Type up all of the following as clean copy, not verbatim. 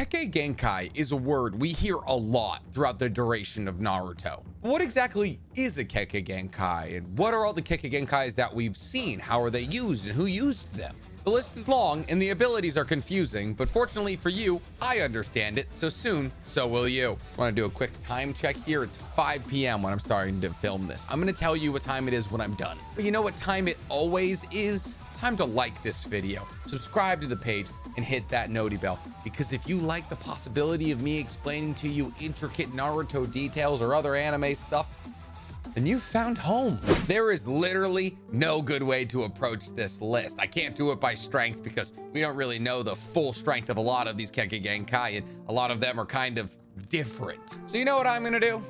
Kekkei Genkai is a word we hear a lot throughout the duration of Naruto. What exactly is a Kekkei Genkai, and what are all the Kekkei Genkais that we've seen? How are they used, and who used them? The list is long and the abilities are confusing, but fortunately for you, I understand it, so soon, so will you. Just want to do a quick time check here. It's 5 p.m. when I'm starting to film this. I'm going to tell you what time it is when I'm done. But you know what time it always is? Time to like this video, subscribe to the page, and hit that noti bell, because if you like the possibility of me explaining to you intricate Naruto details or other anime stuff, then you found home. There is literally no good way to approach this list. I can't do it by strength because we don't really know the full strength of a lot of these Kekkei Genkai, and a lot of them are kind of different. So you know what I'm gonna do?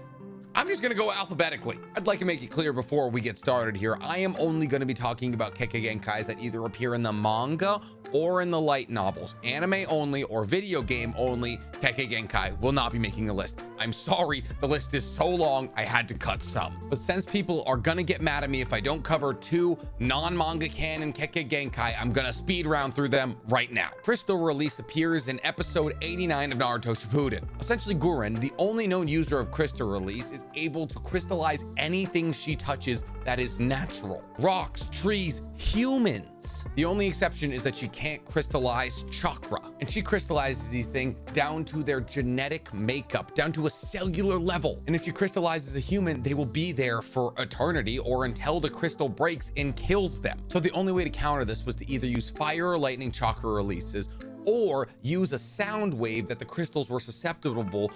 I'm just gonna go alphabetically. I'd like to make it clear before we get started here, I am only gonna be talking about Kekkei Genkais that either appear in the manga or in the light novels. Anime only or video game only Kekkei Genkai will not be making a list. I'm sorry, the list is so long, I had to cut some. But since people are gonna get mad at me if I don't cover 2 non-manga canon Kekkei Genkai, I'm gonna speed round through them right now. Crystal Release appears in episode 89 of Naruto Shippuden. Essentially, Gurren, the only known user of Crystal Release, is able to crystallize anything she touches that is natural. Rocks, trees, humans. The only exception is that she can't crystallize chakra, and she crystallizes these things down to their genetic makeup, down to a cellular level. And if she crystallizes a human, they will be there for eternity or until the crystal breaks and kills them. So the only way to counter this was to either use fire or lightning chakra releases, or use a sound wave that the crystals were susceptible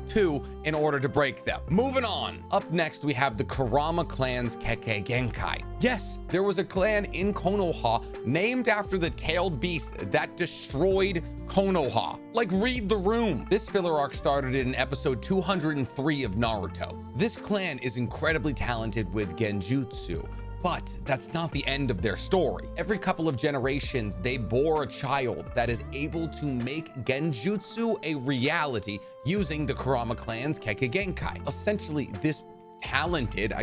to in order to break them. Moving on. Up next, we have the Kurama clan's Kekkei Genkai. Yes, there was a clan in Konoha named after the tailed beast that destroyed Konoha. Like, read the room. This filler arc started in episode 203 of Naruto. This clan is incredibly talented with genjutsu, but that's not the end of their story. Every couple of generations, they bore a child that is able to make genjutsu a reality using the Kurama clan's Kekkei Genkai. Essentially, this talented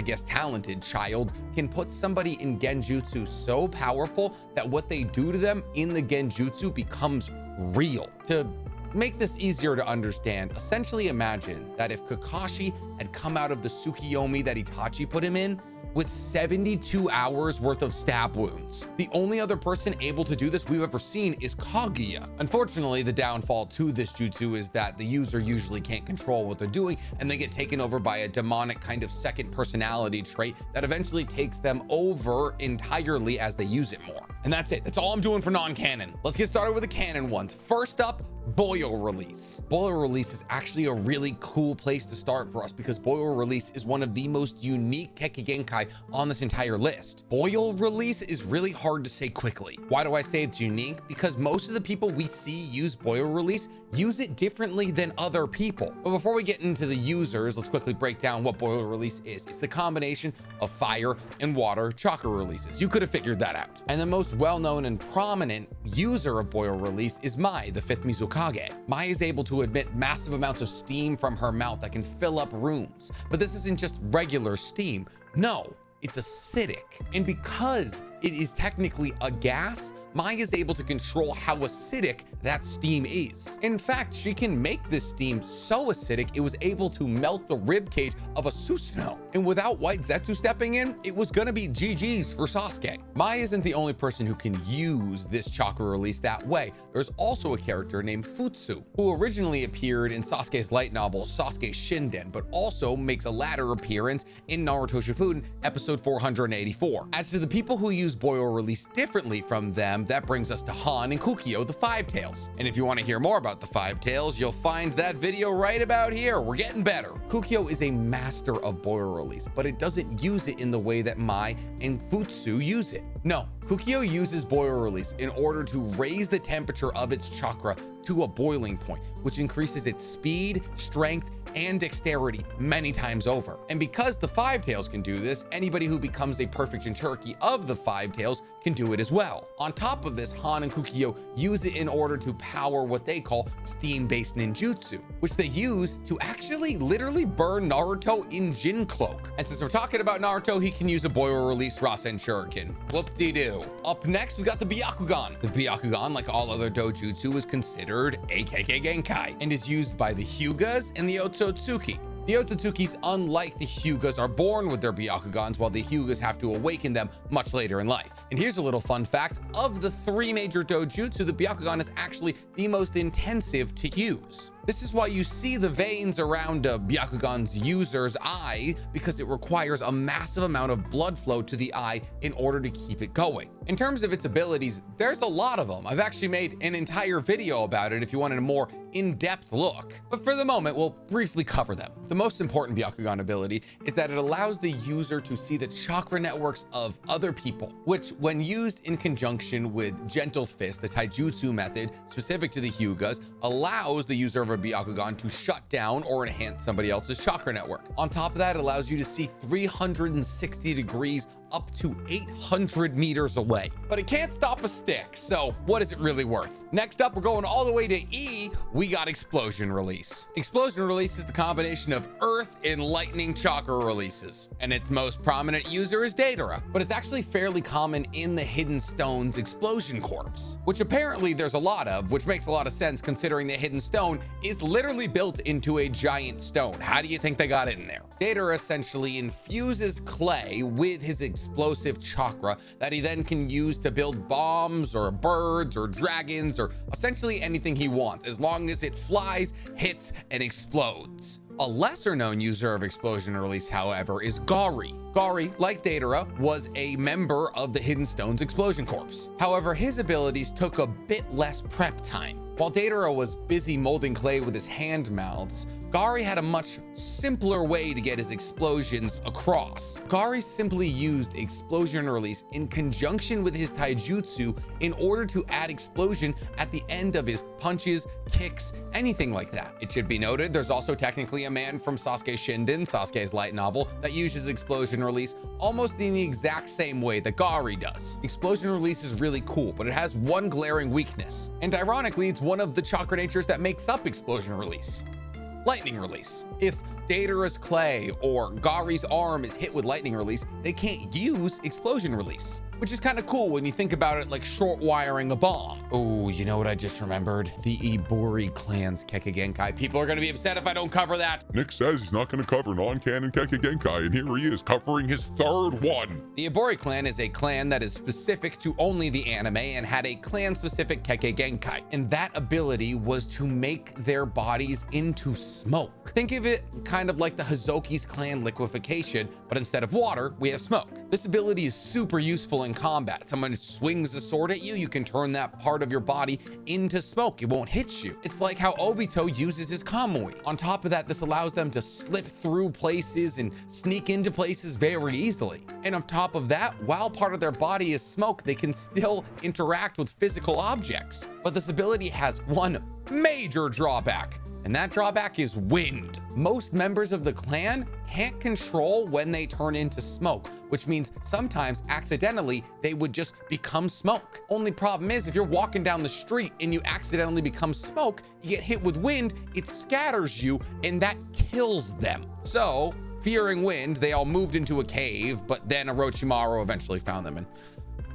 child can put somebody in genjutsu so powerful that what they do to them in the genjutsu becomes real. To make this easier to understand, essentially imagine that if Kakashi had come out of the Tsukiyomi that Itachi put him in with 72 hours worth of stab wounds. The only other person able to do this we've ever seen is Kaguya. Unfortunately, the downfall to this jutsu is that the user usually can't control what they're doing, and they get taken over by a demonic kind of second personality trait that eventually takes them over entirely as they use it more. And that's it. That's all I'm doing for non-canon. Let's get started with the canon ones. First up, Boil Release. Boil Release is actually a really cool place to start for us because Boil Release is one of the most unique Kekkei Genkai on this entire list. Boil Release is really hard to say quickly. Why do I say it's unique? Because most of the people we see use Boil Release use it differently than other people. But before we get into the users, let's quickly break down what Boil Release is. It's the combination of fire and water chakra releases. You could have figured that out. And the most well-known and prominent user of Boil Release is Mai, the 5th Mizukage. Mai is able to emit massive amounts of steam from her mouth that can fill up rooms. But this isn't just regular steam. No, it's acidic. And because it is technically a gas, Mai is able to control how acidic that steam is. In fact, she can make this steam so acidic it was able to melt the rib cage of a Susanoo. And without White Zetsu stepping in, it was gonna be GG's for Sasuke. Mai isn't the only person who can use this chakra release that way. There's also a character named Futsu, who originally appeared in Sasuke's light novel Sasuke Shinden, but also makes a latter appearance in Naruto Shippuden episode 484. As to the people who use Boil Release differently from them, that brings us to Han and Kukio, the Five Tails. And if you want to hear more about the Five Tails, you'll find that video right about here. We're getting better. Kukio is a master of Boil Release, but it doesn't use it in the way that Mai and Futsu use it. No, Kukio uses Boil Release in order to raise the temperature of its chakra to a boiling point, which increases its speed, strength, and dexterity many times over. And because the Five Tails can do this, anybody who becomes a perfect Jinchuriki of the Five Tails can do it as well. On top of this, Han and Kukio use it in order to power what they call steam-based ninjutsu, which they use to actually literally burn Naruto in Jin Cloak. And since we're talking about Naruto, he can use a boil release Rasen Shuriken. Whoop-de-doo. Up next, we got the Byakugan. The Byakugan, like all other dojutsu, is considered a Kekkei Genkai and is used by the Hyugas and the Otsutsuki. The Otsutsukis, unlike the Hyugas, are born with their Byakugans, while the Hyugas have to awaken them much later in life. And here's a little fun fact. Of the 3 major dojutsu, the Byakugan is actually the most intensive to use. This is why you see the veins around a Byakugan's user's eye, because it requires a massive amount of blood flow to the eye in order to keep it going. In terms of its abilities, there's a lot of them. I've actually made an entire video about it if you wanted a more in-depth look. But for the moment, we'll briefly cover them. The most important Byakugan ability is that it allows the user to see the chakra networks of other people, which, when used in conjunction with Gentle Fist, the taijutsu method specific to the Hyugas, allows the user of a Byakugan to shut down or enhance somebody else's chakra network. On top of that, it allows you to see 360 degrees up to 800 meters away. But it can't stop a stick, so what is it really worth? Next up, we're going all the way to E. We got Explosion Release. Explosion Release is the combination of Earth and Lightning chakra releases, and its most prominent user is Deidara, but it's actually fairly common in the Hidden Stone's Explosion Corpse, which apparently there's a lot of, which makes a lot of sense considering the Hidden Stone is literally built into a giant stone. How do you think they got it in there? Deidara essentially infuses clay with his explosive chakra that he then can use to build bombs or birds or dragons or essentially anything he wants, as long as it flies, hits, and explodes. A lesser known user of Explosion Release, however, is Gari. Gari, like Deidara, was a member of the Hidden Stone's Explosion Corps. However, his abilities took a bit less prep time. While Deidara was busy molding clay with his hand mouths, Gari had a much simpler way to get his explosions across. Gari simply used Explosion Release in conjunction with his taijutsu in order to add explosion at the end of his punches, kicks, anything like that. It should be noted, there's also technically a man from Sasuke Shinden, Sasuke's light novel, that uses Explosion Release almost in the exact same way that Gari does. Explosion Release is really cool, but it has one glaring weakness. And ironically, it's one of the chakra natures that makes up Explosion Release. Lightning Release. If Deidara's clay or Gari's arm is hit with Lightning Release, they can't use Explosion Release, which is kind of cool when you think about it, like short wiring a bomb. Oh, you know what I just remembered? The Ibori clan's Kekkei Genkai. People are going to be upset if I don't cover that. Nick says he's not going to cover non-canon Kekkei Genkai, and here he is covering his 3rd one. The Ibori clan is a clan that is specific to only the anime and had a clan-specific Kekkei Genkai, and that ability was to make their bodies into smoke. Think of it kind of like the Hazoki's clan liquefaction, but instead of water, we have smoke. This ability is super useful in combat. Someone swings a sword at you, you can turn that part of your body into smoke. It won't hit you. It's like how Obito uses his Kamui. On top of that, this allows them to slip through places and sneak into places very easily. And on top of that, while part of their body is smoke, they can still interact with physical objects. But this ability has one major drawback, and that drawback is wind. Most members of the clan can't control when they turn into smoke, which means sometimes accidentally they would just become smoke. Only problem is, if you're walking down the street and you accidentally become smoke, you get hit with wind, it scatters you, and that kills them. So, fearing wind, they all moved into a cave, but then Orochimaru eventually found them, and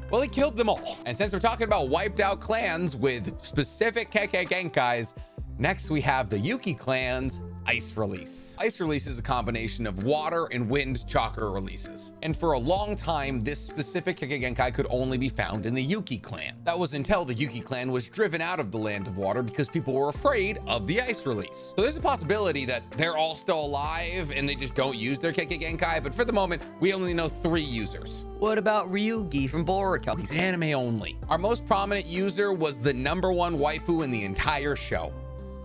well, he killed them all. And since we're talking about wiped out clans with specific Kekkei Genkais, next we have the Yuki clan's Ice Release. Ice Release is a combination of water and wind chakra releases. And for a long time, this specific Kekkei Genkai could only be found in the Yuki clan. That was until the Yuki clan was driven out of the Land of Water because people were afraid of the Ice Release. So there's a possibility that they're all still alive and they just don't use their Kekkei Genkai, but for the moment, we only know 3 users. What about Ryugi from Boruto? He's anime only. Our most prominent user was the #1 waifu in the entire show,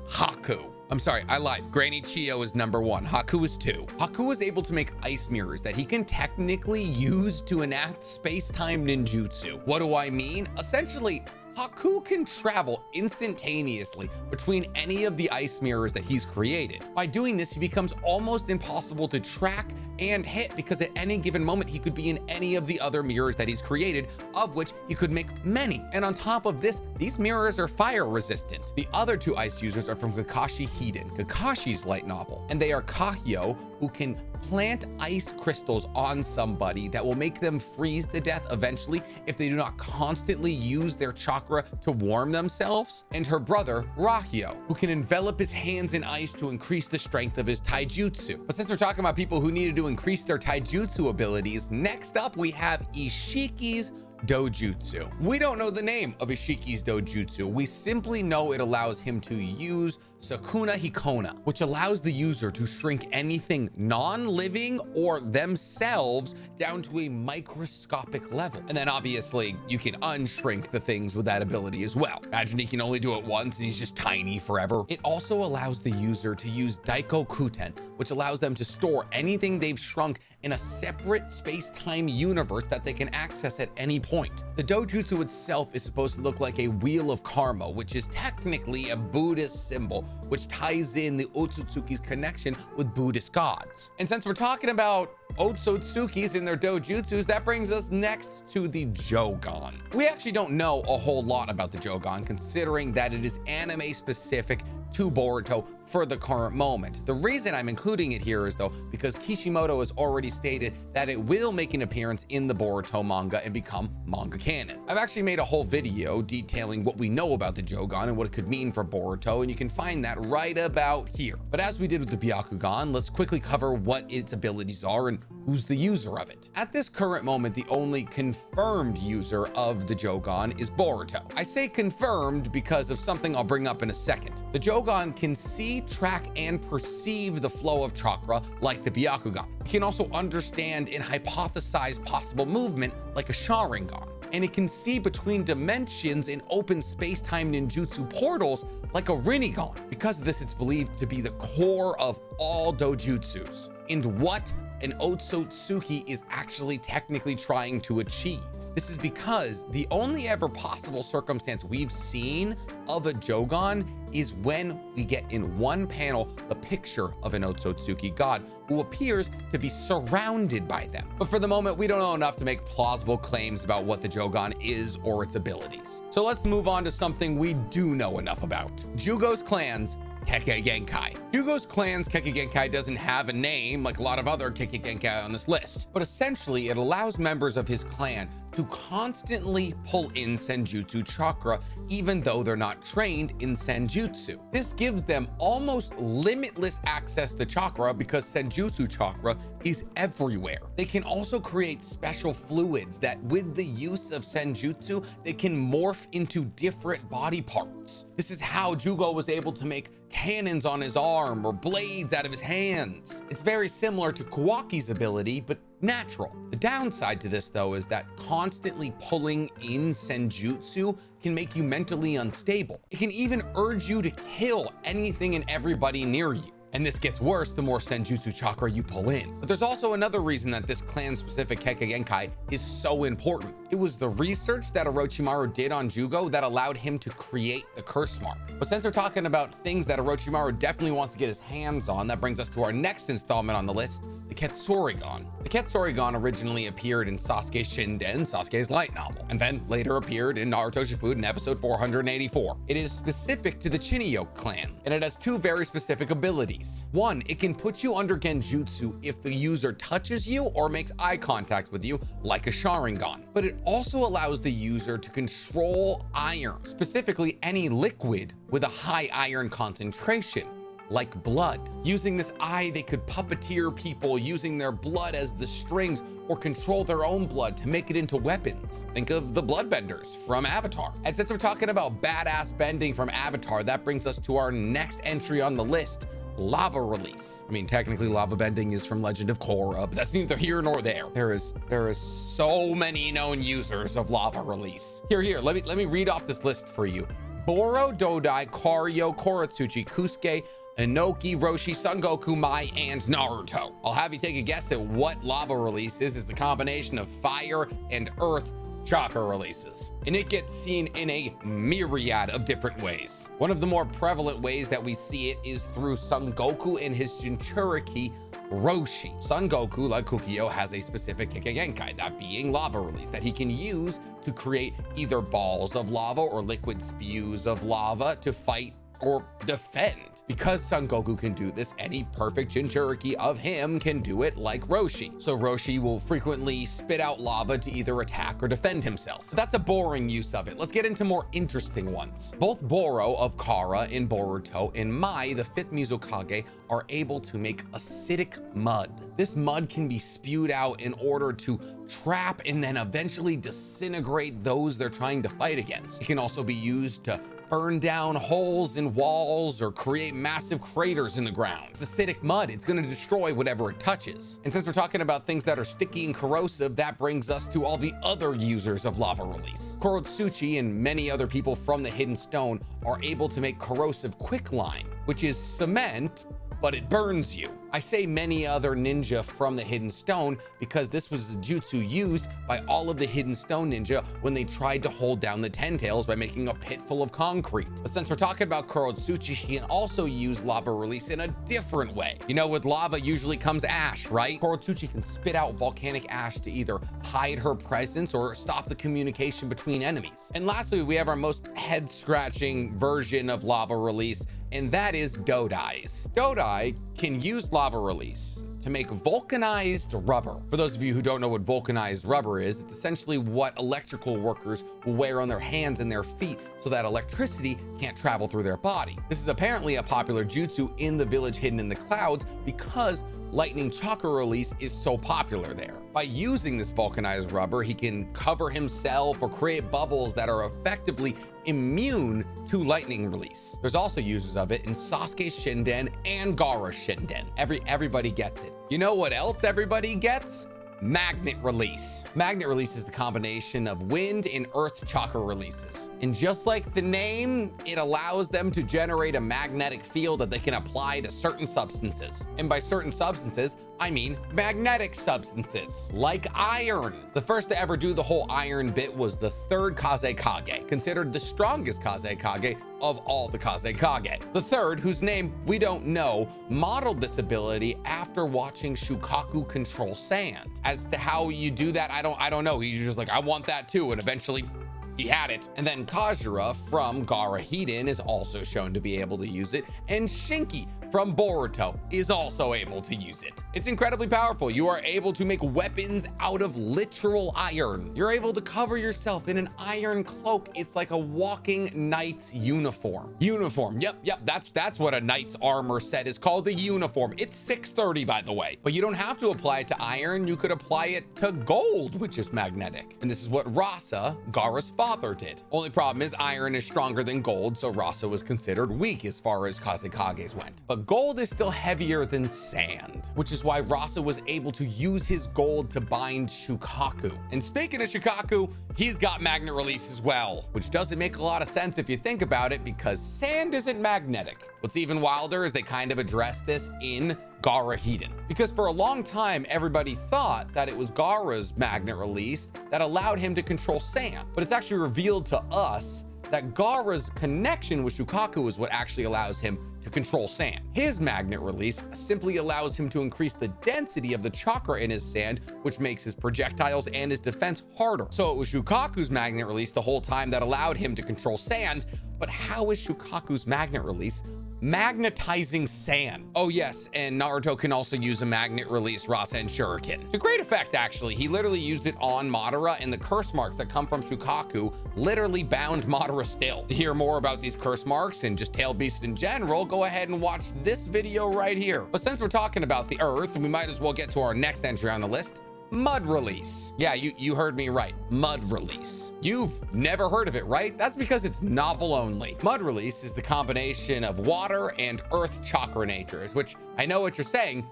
Haku. I'm sorry, I lied. Granny Chio is #1. Haku is 2. Haku is able to make ice mirrors that he can technically use to enact space-time ninjutsu. What do I mean? Essentially, Haku can travel instantaneously between any of the ice mirrors that he's created. By doing this, he becomes almost impossible to track and hit because at any given moment, he could be in any of the other mirrors that he's created, of which he could make many. And on top of this, these mirrors are fire resistant. The other two ice users are from Kakashi Hiden, Kakashi's light novel, and they are Kahyo, who can plant ice crystals on somebody that will make them freeze to death eventually if they do not constantly use their chakra to warm themselves, and her brother Rahio, who can envelop his hands in ice to increase the strength of his taijutsu. But since we're talking about people who needed to increase their taijutsu abilities, next up we have Ishiki's dojutsu. We don't know the name of Ishiki's dojutsu. We simply know it allows him to use Sukuna Hikona, which allows the user to shrink anything non-living or themselves down to a microscopic level. And then obviously you can unshrink the things with that ability as well. Imagine he can only do it once and he's just tiny forever. It also allows the user to use Daiko Kuten, which allows them to store anything they've shrunk in a separate space-time universe that they can access at any point. The dojutsu itself is supposed to look like a wheel of karma, which is technically a Buddhist symbol, which ties in the Otsutsuki's connection with Buddhist gods. And since we're talking about Otsutsukis and their dojutsus, that brings us next to the Jogan. We actually don't know a whole lot about the Jogan, considering that it is anime specific to Boruto for the current moment. The reason I'm including it here is though because Kishimoto has already stated that it will make an appearance in the Boruto manga and become manga canon. I've actually made a whole video detailing what we know about the Jogan and what it could mean for Boruto, and you can find that right about here. But as we did with the Byakugan, let's quickly cover what its abilities are and who's the user of it. At this current moment, the only confirmed user of the Jogan is Boruto. I say confirmed because of something I'll bring up in a second. The Jogan can see, track, and perceive the flow of chakra like the Byakugan. It can also understand and hypothesize possible movement like a Sharingan. And it can see between dimensions in open space-time ninjutsu portals like a Rinnegan. Because of this, it's believed to be the core of all dojutsus and what an Otsutsuki is actually technically trying to achieve. This is because the only ever possible circumstance we've seen of a Jogan is when we get in one panel the picture of an Otsutsuki god who appears to be surrounded by them. But for the moment, we don't know enough to make plausible claims about what the Jogan is or its abilities. So let's move on to something we do know enough about. Jugo's clan's Kekkei Genkai. Jugo's clan's Kekkei Genkai doesn't have a name like a lot of other Kekkei Genkai on this list, but essentially it allows members of his clan to constantly pull in Senjutsu chakra even though they're not trained in Senjutsu. This gives them almost limitless access to chakra because Senjutsu chakra is everywhere. They can also create special fluids that with the use of Senjutsu, they can morph into different body parts. This is how Jugo was able to make cannons on his arm or blades out of his hands. It's very similar to Kawaki's ability, but natural. The downside to this though is that constantly pulling in Senjutsu can make you mentally unstable. It can even urge you to kill anything and everybody near you. And this gets worse the more Senjutsu chakra you pull in. But there's also another reason that this clan-specific Kekkei Genkai is so important. It was the research that Orochimaru did on Jugo that allowed him to create the curse mark. But since we're talking about things that Orochimaru definitely wants to get his hands on, that brings us to our next installment on the list, the Quetzorigon. The Quetzorigon originally appeared in Sasuke Shinden, Sasuke's light novel, and then later appeared in Naruto Shippuden episode 484. It is specific to the Chinyo clan, and it has two very specific abilities. One, it can put you under genjutsu if the user touches you or makes eye contact with you, like a Sharingan. But it also allows the user to control iron, specifically any liquid with a high iron concentration, like blood. Using this eye, they could puppeteer people using their blood as the strings or control their own blood to make it into weapons. Think of the bloodbenders from Avatar. And since we're talking about badass bending from Avatar, that brings us to our next entry on the list, lava release. I mean, technically lava bending is from Legend of Korra, but that's neither here nor there. There is so many known users of lava release. Here, let me read off this list for you. Boro, Dodai, Karyo, Koratsuchi, Kusuke, Inoki, Roshi, Son Goku, Mai, and Naruto. I'll have you take a guess at what lava release is. It's the combination of fire and earth chakra releases, and it gets seen in a myriad of different ways. One of the more prevalent ways that we see it is through Son Goku and his Jinchuriki Roshi. Son Goku, like Kukio, has a specific Kekkei Genkai, that being lava release, that he can use to create either balls of lava or liquid spews of lava to fight or defend. Because Son Goku can do this, any perfect Jinchuriki of him can do it like Roshi. So Roshi will frequently spit out lava to either attack or defend himself. That's a boring use of it. Let's get into more interesting ones. Both Boro of Kara in Boruto and Mai, the 5th Mizukage, are able to make acidic mud. This mud can be spewed out in order to trap and then eventually disintegrate those they're trying to fight against. It can also be used to burn down holes in walls or create massive craters in the ground. It's acidic mud. It's going to destroy whatever it touches. And since we're talking about things that are sticky and corrosive, that brings us to all the other users of lava release. Kurotsuchi and many other people from the Hidden Stone are able to make corrosive quicklime, which is cement, but it burns you. I say many other ninja from the Hidden Stone because this was a jutsu used by all of the Hidden Stone ninja when they tried to hold down the Ten Tails by making a pit full of concrete. But since we're talking about Kurotsuchi, he can also use lava release in a different way. You know, with lava usually comes ash, right? Kurotsuchi can spit out volcanic ash to either hide her presence or stop the communication between enemies. And lastly, we have our most head-scratching version of lava release, and that is Dodai's. Dodai can use lava release to make vulcanized rubber. For those of you who don't know what vulcanized rubber is, it's essentially what electrical workers will wear on their hands and their feet so that electricity can't travel through their body. This is apparently a popular jutsu in the village hidden in the clouds because lightning chakra release is so popular there. By using this vulcanized rubber, he can cover himself or create bubbles that are effectively immune to lightning release. There's also uses of it in Sasuke's Shinden and Gaara's Shinden. Everybody gets it. You know what else everybody gets? Magnet release. Magnet release is the combination of wind and earth chakra releases. And just like the name, it allows them to generate a magnetic field that they can apply to certain substances. And by certain substances, I mean magnetic substances, like iron. The first to ever do the whole iron bit was the 3rd Kazekage, considered the strongest Kazekage of all the Kazekage. The 3rd, whose name we don't know, modeled this ability after watching Shukaku control sand. As to how you do that, I don't know. He's just like, I want that too, and eventually he had it. And then Kajira from Gaara Hiden is also shown to be able to use it, and Shinki from Boruto is also able to use it. It's incredibly powerful. You are able to make weapons out of literal iron. You're able to cover yourself in an iron cloak. It's like a walking knight's uniform. Yep, that's what a knight's armor set is called, the uniform. It's 630, by the way. But you don't have to apply it to iron. You could apply it to gold, which is magnetic. And this is what Rasa, Gaara's father, did. Only problem is iron is stronger than gold, so Rasa was considered weak as far as Kazekages went. But gold is still heavier than sand, which is why Rasa was able to use his gold to bind Shukaku. And speaking of Shukaku, he's got magnet release as well, which doesn't make a lot of sense if you think about it because sand isn't magnetic. What's even wilder is they kind of address this in Gaara Hiden, because for a long time, everybody thought that it was Gaara's magnet release that allowed him to control sand. But it's actually revealed to us that Gaara's connection with Shukaku is what actually allows him to control sand. His magnet release simply allows him to increase the density of the chakra in his sand, which makes his projectiles and his defense harder. So it was Shukaku's magnet release the whole time that allowed him to control sand, but how is Shukaku's magnet release magnetizing sand? Oh yes, and Naruto can also use a magnet release Rasen Shuriken. To great effect, actually. He literally used it on Madara, and the curse marks that come from Shukaku literally bound Madara still. To hear more about these curse marks and just tail beasts in general, go ahead and watch this video right here. But since we're talking about the earth, we might as well get to our next entry on the list. Mud release. Yeah, you heard me right. Mud release. You've never heard of it, right? That's because it's novel only. Mud release is the combination of water and earth chakra natures, which I know what you're saying,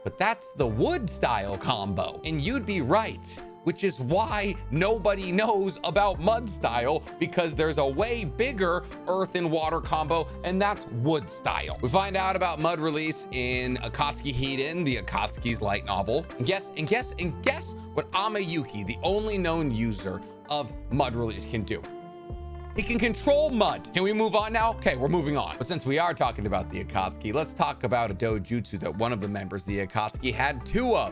but that's the wood style combo. And you'd be right, which is why nobody knows about mud style, because there's a way bigger earth and water combo, and that's wood style. We find out about mud release in Akatsuki Hiden, the Akatsuki's light novel. And guess what Amayuki, the only known user of mud release can do. It can control mud. Can we move on now? Okay, we're moving on. But since we are talking about the Akatsuki, let's talk about a dojutsu that one of the members of the Akatsuki had two of.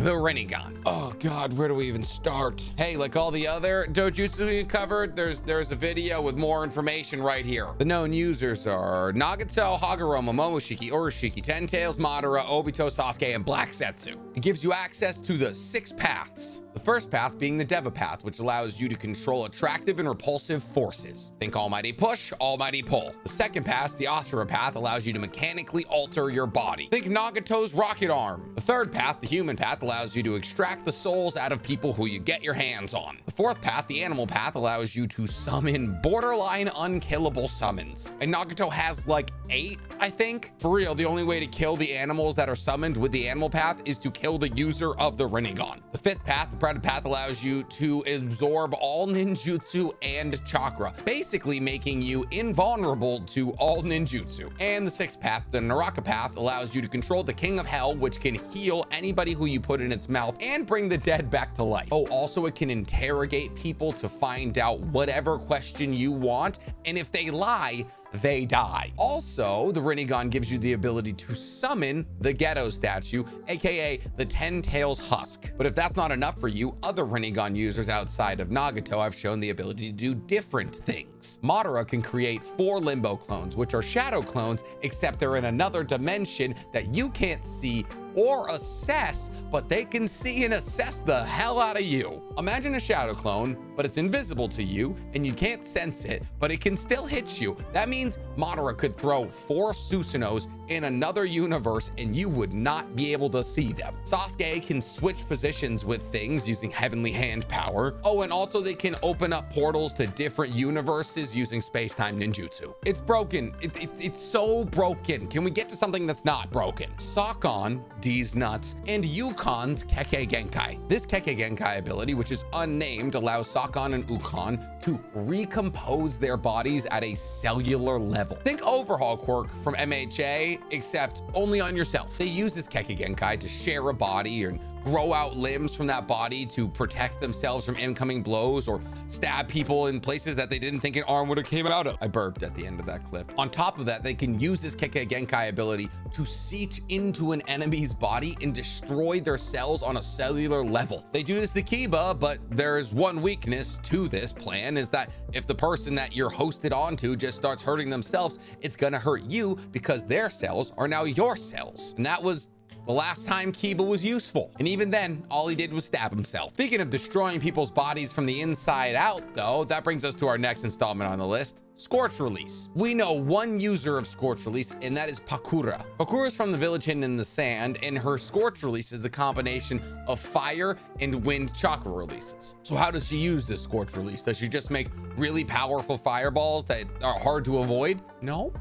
The Rinnegan. Oh God, where do we even start? Hey, like all the other dojutsu we covered, there's a video with more information right here. The known users are Nagato, Hagoromo, Momoshiki, Urashiki, Ten Tails, Madara, Obito, Sasuke, and Black Setsu. It gives you access to the 6 paths. The first path being the Deva path, which allows you to control attractive and repulsive forces. Think Almighty Push, Almighty Pull. The second path, the Asura path, allows you to mechanically alter your body. Think Nagato's Rocket Arm. The third path, the Human path, allows you to extract the souls out of people who you get your hands on. The fourth path, the Animal path, allows you to summon borderline unkillable summons. And Nagato has like 8, I think. For real, the only way to kill the animals that are summoned with the Animal path is to kill the user of the Rinnegan. The fifth path, the Predator path, allows you to absorb all ninjutsu and chakra, basically making you invulnerable to all ninjutsu. And the sixth path, the Naraka path, allows you to control the King of Hell, which can heal anybody who you put in its mouth and bring the dead back to life. Oh, also it can interrogate people to find out whatever question you want, and if they lie, they die. Also, the Rinnegan gives you the ability to summon the Ghetto statue, aka the 10 Tails Husk. But if that's not enough for you, other Rinnegan users outside of Nagato have shown the ability to do different things. Madara can create 4 Limbo clones, which are shadow clones, except they're in another dimension that you can't see or assess, but they can see and assess the hell out of you. Imagine a shadow clone, but it's invisible to you and you can't sense it, but it can still hit you. That means Madara could throw 4 Susanos in another universe and you would not be able to see them. Sasuke can switch positions with things using heavenly hand power. Oh, and also they can open up portals to different universes using space-time ninjutsu. It's broken. It's so broken. Can we get to something that's not broken? Sakon, D's nuts, and Yukon's Kekkei Genkai. This Kekkei Genkai ability, which is unnamed, allows Sakon and Ukon to recompose their bodies at a cellular level. Think Overhaul quirk from MHA, except only on yourself. They use this Kekkei Genkai to share a body and grow out limbs from that body to protect themselves from incoming blows or stab people in places that they didn't think an arm would have came out of. I burped at the end of that clip. On top of that, they can use this Kekkei Genkai ability to seep into an enemy's body and destroy their cells on a cellular level. They do this to Kiba, but there's one weakness to this plan, is that if the person that you're hosted onto just starts hurting themselves, it's gonna hurt you because their cells are now your cells. And that was the last time Kiba was useful. And even then, all he did was stab himself. Speaking of destroying people's bodies from the inside out, though, that brings us to our next installment on the list. Scorch Release. We know one user of Scorch Release, and that is Pakura. Pakura is from the village hidden in the sand, and her Scorch Release is the combination of fire and wind chakra releases. So how does she use this Scorch Release? Does she just make really powerful fireballs that are hard to avoid? No.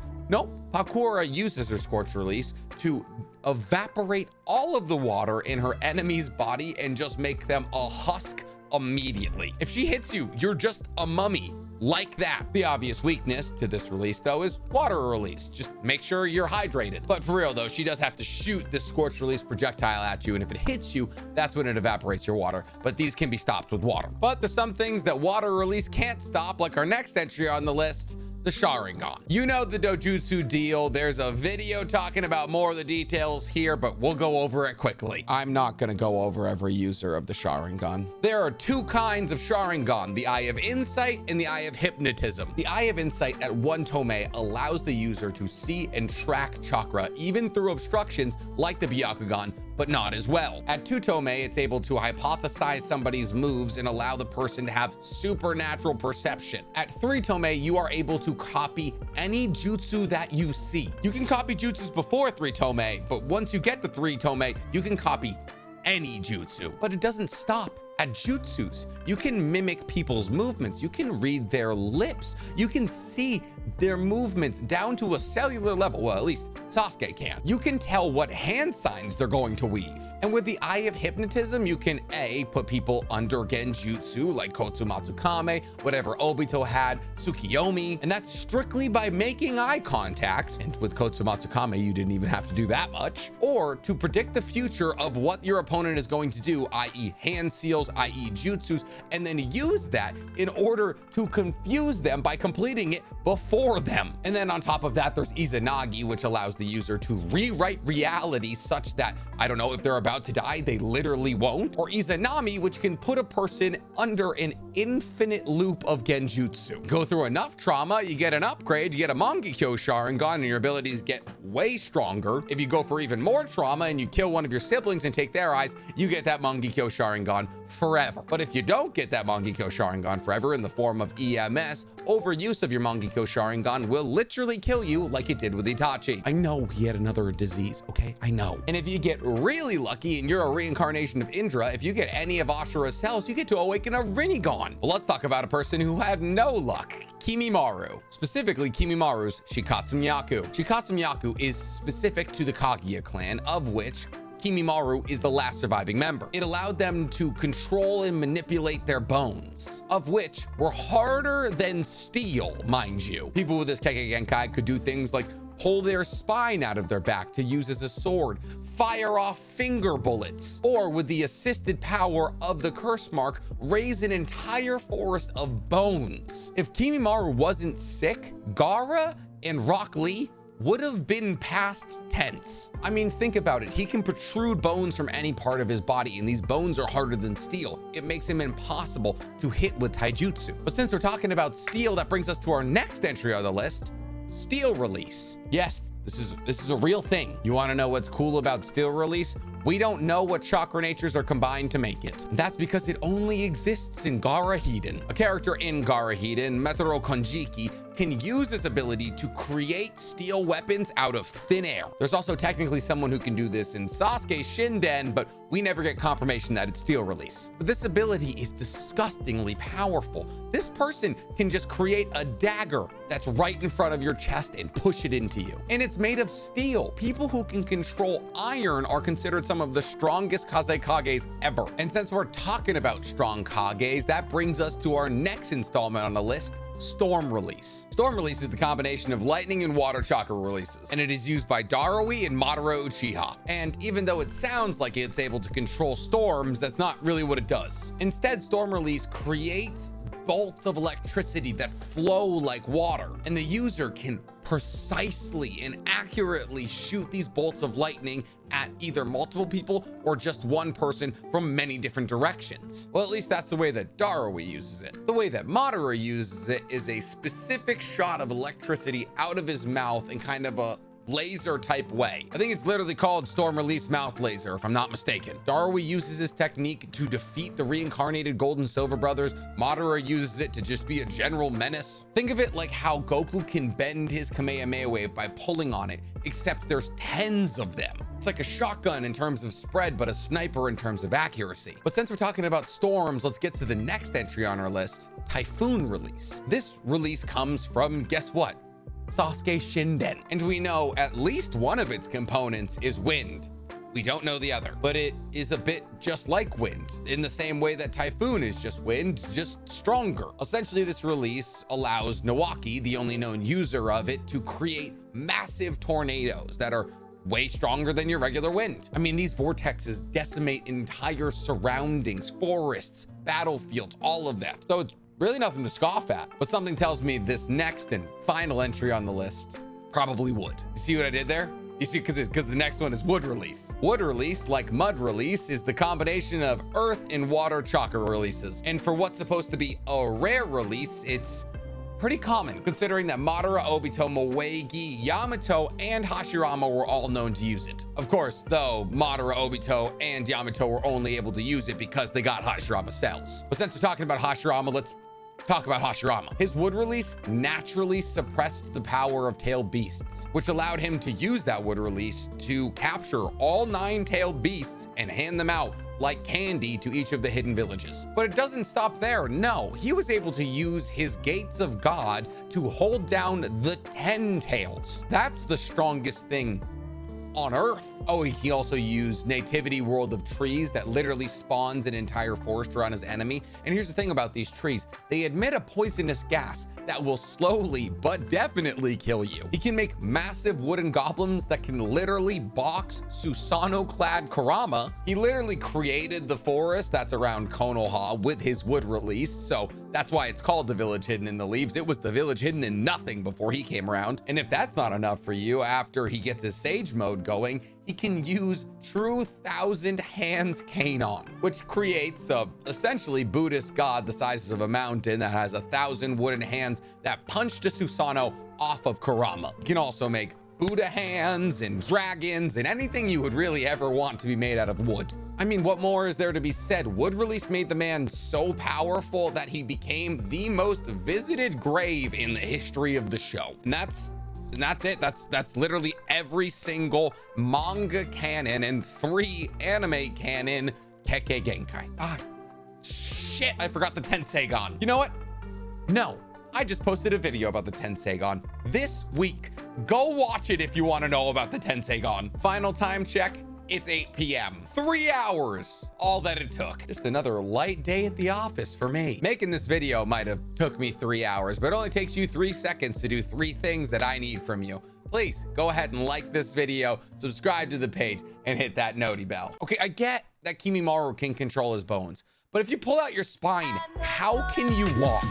Pakura uses her Scorch Release to evaporate all of the water in her enemy's body and just make them a husk immediately. If she hits you, you're just a mummy. Like that. The obvious weakness to this release, though, is water release. Just make sure you're hydrated. But for real, though, she does have to shoot this Scorch Release projectile at you, and if it hits you, that's when it evaporates your water. But these can be stopped with water. But there's some things that water release can't stop, like our next entry on the list, the Sharingan. You know the dojutsu deal. There's a video talking about more of the details here, but we'll go over it quickly. I'm not gonna go over every user of the Sharingan. There are 2 kinds of Sharingan, the Eye of Insight and the Eye of Hypnotism. The Eye of Insight at 1 tome allows the user to see and track chakra, even through obstructions like the Byakugan, but not as well. At 2 tome, it's able to hypothesize somebody's moves and allow the person to have supernatural perception. At 3 tome, you are able to copy any jutsu that you see. You can copy jutsus before 3 tome, but once you get to 3 tome, you can copy any jutsu. But it doesn't stop at jutsus. You can mimic people's movements. You can read their lips. You can see their movements down to a cellular level. Well, at least Sasuke can. You can tell what hand signs they're going to weave. And with the Eye of Hypnotism, you can A, put people under genjutsu like Kotsumatsu Kame, whatever Obito had, Tsukiyomi, and that's strictly by making eye contact. And with Kotsumatsu Kame, you didn't even have to do that much. Or to predict the future of what your opponent is going to do, i.e. hand seals, i.e. jutsus, and then use that in order to confuse them by completing it before them. And then on top of that, there's Izanagi, which allows the user to rewrite reality such that, I don't know, if they're about to die, they literally won't. Or Izanami, which can put a person under an infinite loop of genjutsu. Go through enough trauma, you get an upgrade, you get a Mangekyo Sharingan, and your abilities get way stronger. If you go for even more trauma and you kill one of your siblings and take their eyes, you get that Mangekyo Sharingan forever. But if you don't get that Mangekyo Sharingan forever in the form of EMS, overuse of your Mangekyo Sharingan will literally kill you like it did with Itachi. I know he had another disease, okay? I know. And if you get really lucky and you're a reincarnation of Indra, if you get any of Ashura's cells, you get to awaken a Rinnegan. Well, let's talk about a person who had no luck. Kimimaru, specifically Kimimaru's Shikatsu Myaku. Shikatsu Myaku is specific to the Kaguya clan, of which Kimimaru is the last surviving member. It allowed them to control and manipulate their bones, of which were harder than steel, mind you. People with this Kekkei Genkai could do things like pull their spine out of their back to use as a sword, fire off finger bullets, or with the assisted power of the curse mark, raise an entire forest of bones. If Kimimaru wasn't sick, Gaara and Rock Lee would have been past tense. I mean, think about it. He can protrude bones from any part of his body, and these bones are harder than steel. It makes him impossible to hit with taijutsu. But since we're talking about steel, that brings us to our next entry on the list, Steel Release. Yes, this is a real thing. You want to know what's cool about Steel Release? We don't know what chakra natures are combined to make it. That's because it only exists in Gaara Hiden. A character in Gaara Hiden, Metaro Konjiki, can use this ability to create steel weapons out of thin air. There's also technically someone who can do this in Sasuke Shinden, but we never get confirmation that it's Steel Release. But this ability is disgustingly powerful. This person can just create a dagger that's right in front of your chest and push it into you. And it's made of steel. People who can control iron are considered some of the strongest Kazekages ever. And since we're talking about strong Kages, that brings us to our next installment on the list, Storm Release. Storm Release is the combination of lightning and water chakra releases, and it is used by Darui and Madara Uchiha. And even though it sounds like it's able to control storms, that's not really what it does. Instead, Storm Release creates bolts of electricity that flow like water, and the user can precisely and accurately shoot these bolts of lightning at either multiple people or just one person from many different directions. Well, at least that's the way that Darui uses it. The way that Madara uses it is a specific shot of electricity out of his mouth in kind of a laser type way. I think it's literally called Storm Release Mouth Laser, if I'm not mistaken. Darui uses this technique to defeat the reincarnated Gold and Silver brothers. Madara uses it to just be a general menace. Think of it like how Goku can bend his Kamehameha wave by pulling on it, except there's tens of them. It's like a shotgun in terms of spread, but a sniper in terms of accuracy. But since we're talking about storms, let's get to the next entry on our list, Typhoon Release. This release comes from, guess what? Sasuke Shinden. And we know at least one of its components is wind. We don't know the other, but it is a bit just like wind, in the same way that Typhoon is just wind, just stronger. Essentially, this release allows Nawaki, the only known user of it, to create massive tornadoes that are way stronger than your regular wind. I mean, these vortexes decimate entire surroundings, forests, battlefields, all of that. So it's really nothing to scoff at, but something tells me this next and final entry on the list probably would. You see what I did there? You see, because the next one is Wood Release. Wood Release, like Mud Release, is the combination of earth and water chakra releases. And for what's supposed to be a rare release, it's pretty common, considering that Madara, Obito, Moegi, Yamato, and Hashirama were all known to use it. Of course, though, Madara, Obito, and Yamato were only able to use it because they got Hashirama cells. But since we're talking about Hashirama, let's Talk about Hashirama. His wood release naturally suppressed the power of tailed beasts, which allowed him to use that wood release to capture all 9 tailed beasts and hand them out like candy to each of the hidden villages. But it doesn't stop there. No, he was able to use his gates of God to hold down the 10 tails. That's the strongest thing on Earth. Oh, he also used Nativity World of Trees that literally spawns an entire forest around his enemy. And here's the thing about these trees. They emit a poisonous gas that will slowly but definitely kill you. He can make massive wooden goblins that can literally box Susanoo-clad Kurama. He literally created the forest that's around Konoha with his wood release. So that's why it's called the village hidden in the leaves. It was the village hidden in nothing before he came around. And if that's not enough for you, after he gets his sage mode going, he can use True Thousand Hands Kanon, which creates a essentially Buddhist god the size of a mountain that has 1,000 wooden hands that punched a Susanoo off of Kurama. You can also make Buddha hands and dragons and anything you would really ever want to be made out of wood. I mean, what more is there to be said? Wood release made the man so powerful that he became the most visited grave in the history of the show. And that's it. That's literally every single manga canon and 3 anime canon Kekkei Genkai. Ah, shit, I forgot the Tenseigan. You know what? No, I just posted a video about the Tenseigan this week. Go watch it if you want to know about the Tenseigan. Final time check. It's 8 p.m. 3 hours, all that it took. Just another light day at the office for me. Making this video might have took me 3 hours, but it only takes you 3 seconds to do 3 things that I need from you. Please go ahead and like this video, subscribe to the page, and hit that noti bell. Okay, I get that Kimimaro can control his bones, but if you pull out your spine, how can you walk?